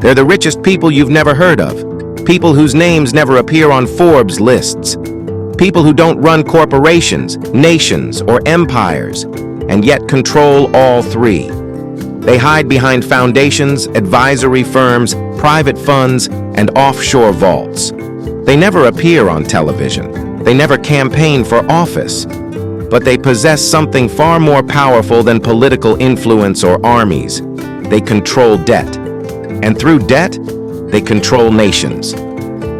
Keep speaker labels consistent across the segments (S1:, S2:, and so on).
S1: They're the richest people you've never heard of, people whose names never appear on Forbes lists, people who don't run corporations, nations, or empires, and yet control all three. They hide behind foundations, advisory firms, private funds, and offshore vaults. They never appear on television. They never campaign for office. But they possess something far more powerful than political influence or armies. They control debt. And through debt, they control nations.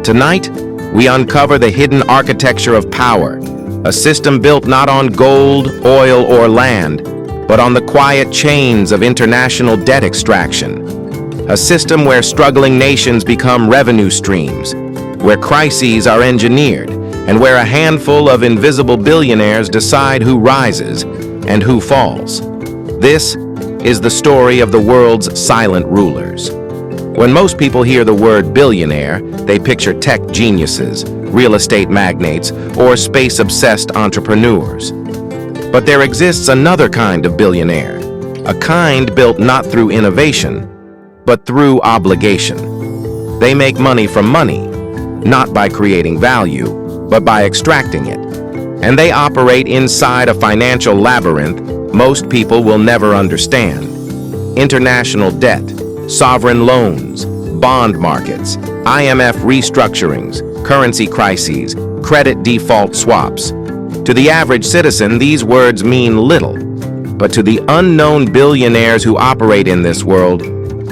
S1: Tonight, we uncover the hidden architecture of power, a system built not on gold, oil, or land, but on the quiet chains of international debt extraction. A system where struggling nations become revenue streams, where crises are engineered, and where a handful of invisible billionaires decide who rises and who falls. This is the story of the world's silent rulers. When most people hear the word billionaire, they picture tech geniuses, real estate magnates, or space-obsessed entrepreneurs. But there exists another kind of billionaire, a kind built not through innovation, but through obligation. They make money from money, not by creating value, but by extracting it. And they operate inside a financial labyrinth most people will never understand. International debt, sovereign loans, bond markets, IMF restructurings, currency crises, credit default swaps. To the average citizen, these words mean little. But to the unknown billionaires who operate in this world,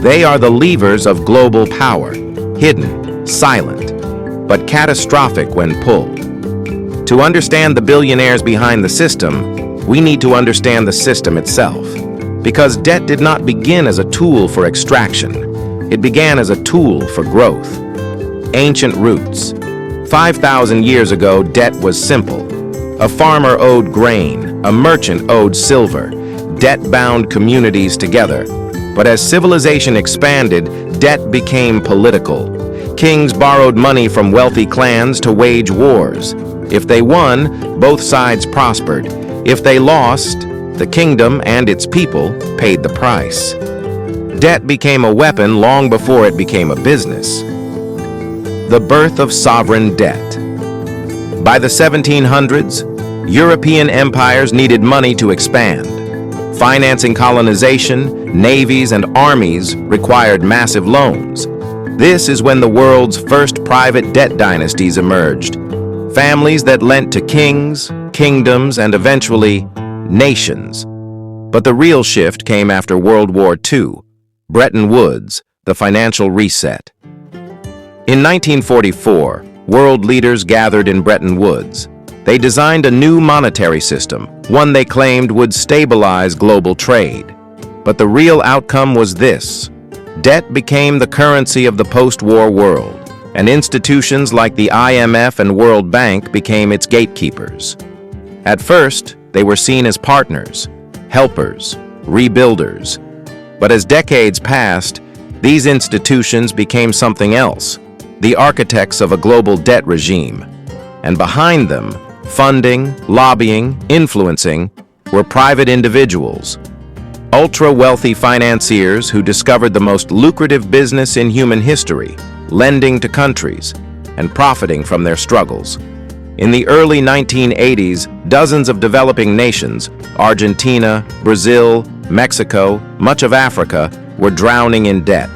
S1: they are the levers of global power, hidden, silent, but catastrophic when pulled. To understand the billionaires behind the system, we need to understand the system itself. Because debt did not begin as a tool for extraction. It began as a tool for growth. Ancient roots. 5,000 years ago, debt was simple. A farmer owed grain, a merchant owed silver. Debt bound communities together. But as civilization expanded, debt became political. Kings borrowed money from wealthy clans to wage wars. If they won, both sides prospered. If they lost, the kingdom and its people paid the price. Debt became a weapon long before it became a business. The birth of sovereign debt. By the 1700s, European empires needed money to expand. Financing colonization, navies, and armies required massive loans. This is when the world's first private debt dynasties emerged. Families that lent to kings, kingdoms, and eventually nations. But the real shift came after World War II, Bretton Woods, the financial reset. In 1944, world leaders gathered in Bretton Woods. They designed a new monetary system, one they claimed would stabilize global trade. But the real outcome was this. Debt became the currency of the post-war world, and institutions like the IMF and World Bank became its gatekeepers. At first, they were seen as partners, helpers, rebuilders. But as decades passed, these institutions became something else, the architects of a global debt regime. And behind them, funding, lobbying, influencing, were private individuals, ultra-wealthy financiers who discovered the most lucrative business in human history, lending to countries and profiting from their struggles. In the early 1980s, dozens of developing nations, Argentina, Brazil, Mexico, much of Africa, were drowning in debt.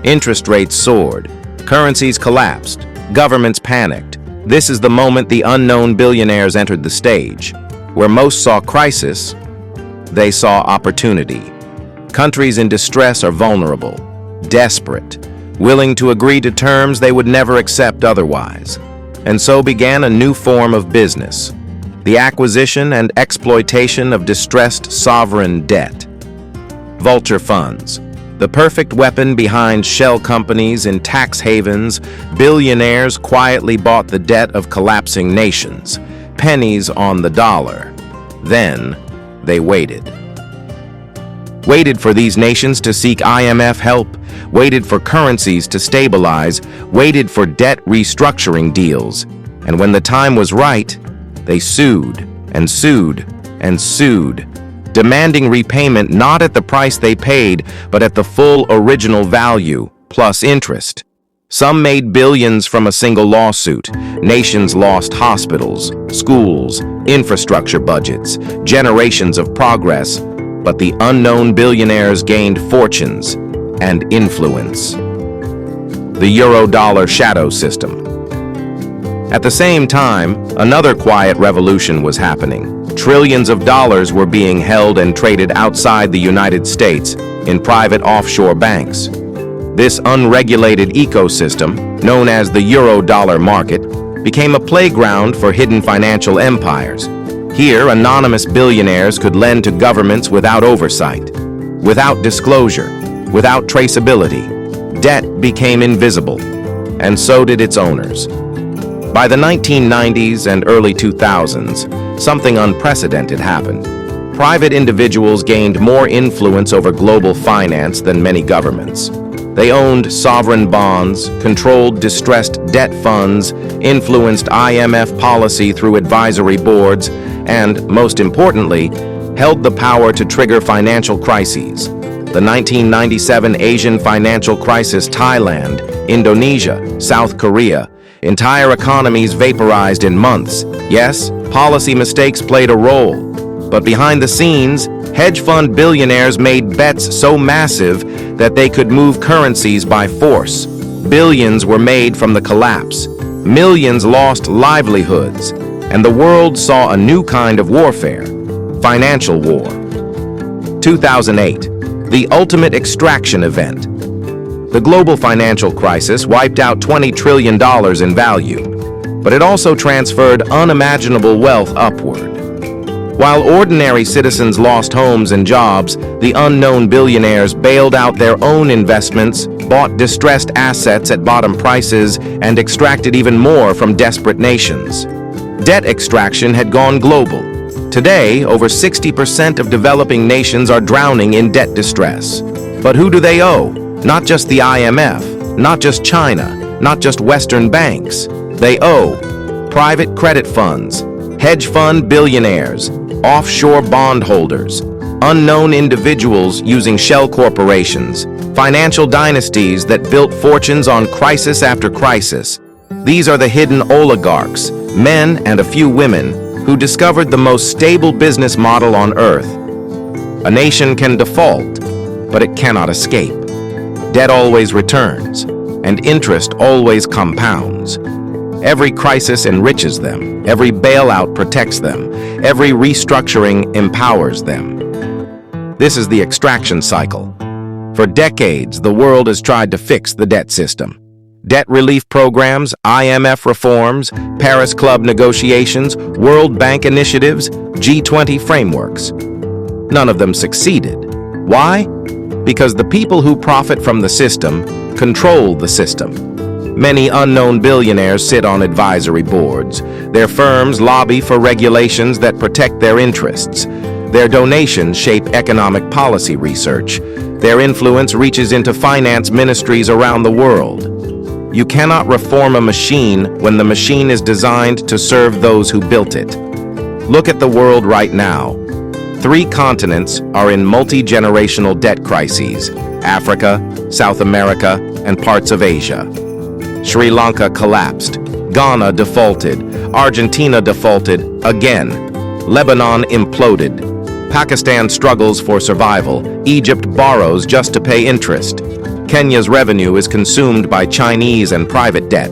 S1: Interest rates soared, currencies collapsed, governments panicked. This is the moment the unknown billionaires entered the stage. Where most saw crisis, they saw opportunity. Countries in distress are vulnerable, desperate, willing to agree to terms they would never accept otherwise. And so began a new form of business, the acquisition and exploitation of distressed sovereign debt. Vulture funds, the perfect weapon behind shell companies in tax havens. Billionaires quietly bought the debt of collapsing nations, pennies on the dollar. Then they waited. Waited for these nations to seek IMF help, waited for currencies to stabilize, waited for debt restructuring deals. And when the time was right, they sued and sued and sued, demanding repayment not at the price they paid, but at the full original value, plus interest. Some made billions from a single lawsuit. Nations lost hospitals, schools, infrastructure budgets, generations of progress, but the unknown billionaires gained fortunes and influence. The euro-dollar shadow system. At the same time, another quiet revolution was happening. Trillions of dollars were being held and traded outside the United States in private offshore banks. This unregulated ecosystem, known as the euro-dollar market, became a playground for hidden financial empires. Here, anonymous billionaires could lend to governments without oversight, without disclosure, without traceability. Debt became invisible, and so did its owners. By the 1990s and early 2000s, something unprecedented happened. Private individuals gained more influence over global finance than many governments. They owned sovereign bonds, controlled distressed debt funds, influenced IMF policy through advisory boards, and, most importantly, held the power to trigger financial crises. The 1997 Asian financial crisis, Thailand, Indonesia, South Korea, entire economies vaporized in months. Yes, policy mistakes played a role, but behind the scenes, hedge fund billionaires made bets so massive that they could move currencies by force. Billions were made from the collapse. Millions lost livelihoods, and the world saw a new kind of warfare, financial war. 2008, the ultimate extraction event. The global financial crisis wiped out $20 trillion in value, but it also transferred unimaginable wealth upward. While ordinary citizens lost homes and jobs, the unknown billionaires bailed out their own investments, bought distressed assets at bottom prices, and extracted even more from desperate nations. Debt extraction had gone global. Today, over 60% of developing nations are drowning in debt distress. But who do they owe? Not just the IMF, not just China, not just Western banks. They owe private credit funds, hedge fund billionaires, offshore bondholders, unknown individuals using shell corporations, financial dynasties that built fortunes on crisis after crisis. These are the hidden oligarchs, men and a few women, who discovered the most stable business model on earth. A nation can default, but it cannot escape. Debt always returns, and interest always compounds. Every crisis enriches them, every bailout protects them, every restructuring empowers them. This is the extraction cycle. For decades, the world has tried to fix the debt system. Debt relief programs, IMF reforms, Paris Club negotiations, World Bank initiatives, G20 frameworks. None of them succeeded. Why? Because the people who profit from the system control the system. Many unknown billionaires sit on advisory boards. Their firms lobby for regulations that protect their interests. Their donations shape economic policy research. Their influence reaches into finance ministries around the world. You cannot reform a machine when the machine is designed to serve those who built it. Look at the world right now. 3 continents are in multi-generational debt crises: Africa, South America, and parts of Asia. Sri Lanka collapsed. Ghana defaulted. Argentina defaulted again. Lebanon imploded. Pakistan struggles for survival. Egypt borrows just to pay interest. Kenya's revenue is consumed by Chinese and private debt.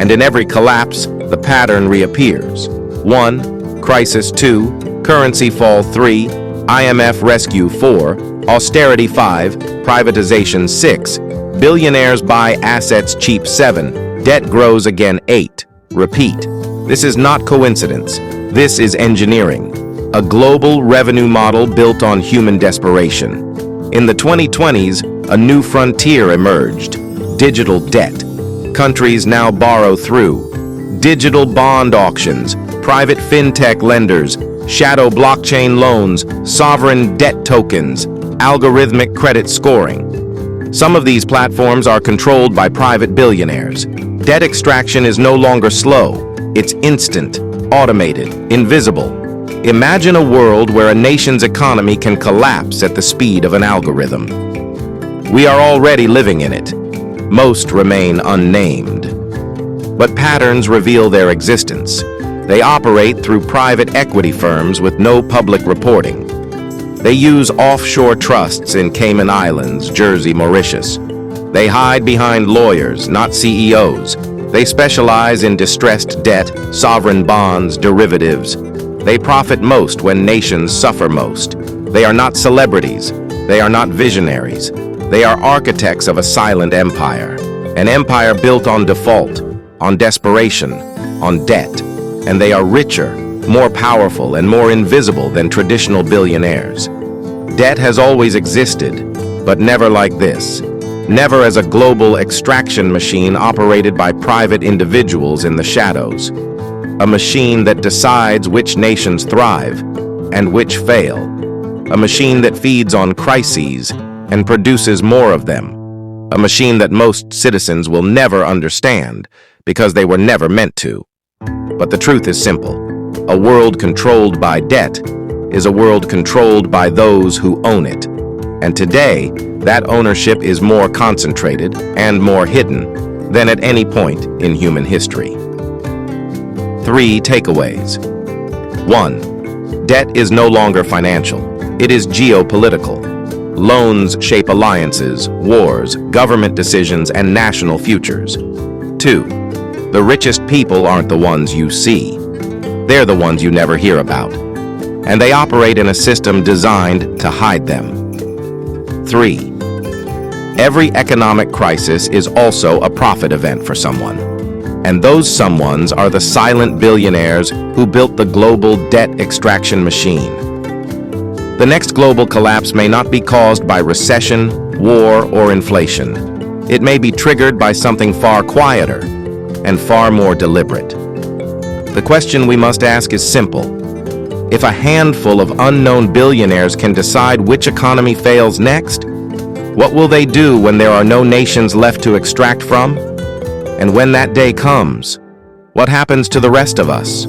S1: And in every collapse, the pattern reappears. 1. Crisis 2. Currency fall 3. IMF rescue 4. Austerity 5. Privatization 6. Billionaires buy assets cheap 7. Debt grows again 8. Repeat. This is not coincidence. This is engineering. A global revenue model built on human desperation. In the 2020s, a new frontier emerged: digital debt. Countries now borrow through digital bond auctions, private fintech lenders, shadow blockchain loans, sovereign debt tokens, algorithmic credit scoring. Some of these platforms are controlled by private billionaires. Debt extraction is no longer slow. It's instant, automated, invisible. Imagine a world where a nation's economy can collapse at the speed of an algorithm. We are already living in it. Most remain unnamed. But patterns reveal their existence. They operate through private equity firms with no public reporting. They use offshore trusts in Cayman Islands, Jersey, Mauritius. They hide behind lawyers, not CEOs. They specialize in distressed debt, sovereign bonds, derivatives. They profit most when nations suffer most. They are not celebrities. They are not visionaries. They are architects of a silent empire. An empire built on default, on desperation, on debt. And they are richer, more powerful, and more invisible than traditional billionaires. Debt has always existed, but never like this. Never as a global extraction machine operated by private individuals in the shadows. A machine that decides which nations thrive and which fail. A machine that feeds on crises and produces more of them. A machine that most citizens will never understand because they were never meant to. But the truth is simple. A world controlled by debt is a world controlled by those who own it. And today, that ownership is more concentrated and more hidden than at any point in human history. 3 takeaways. 1. Debt is no longer financial. It is geopolitical. Loans shape alliances, wars, government decisions, and national futures. 2. The richest people aren't the ones you see. They're the ones you never hear about. And they operate in a system designed to hide them. 3. Every economic crisis is also a profit event for someone. And those someones are the silent billionaires who built the global debt extraction machine. The next global collapse may not be caused by recession, war, or inflation. It may be triggered by something far quieter and far more deliberate. The question we must ask is simple. If a handful of unknown billionaires can decide which economy fails next, what will they do when there are no nations left to extract from? And when that day comes, what happens to the rest of us?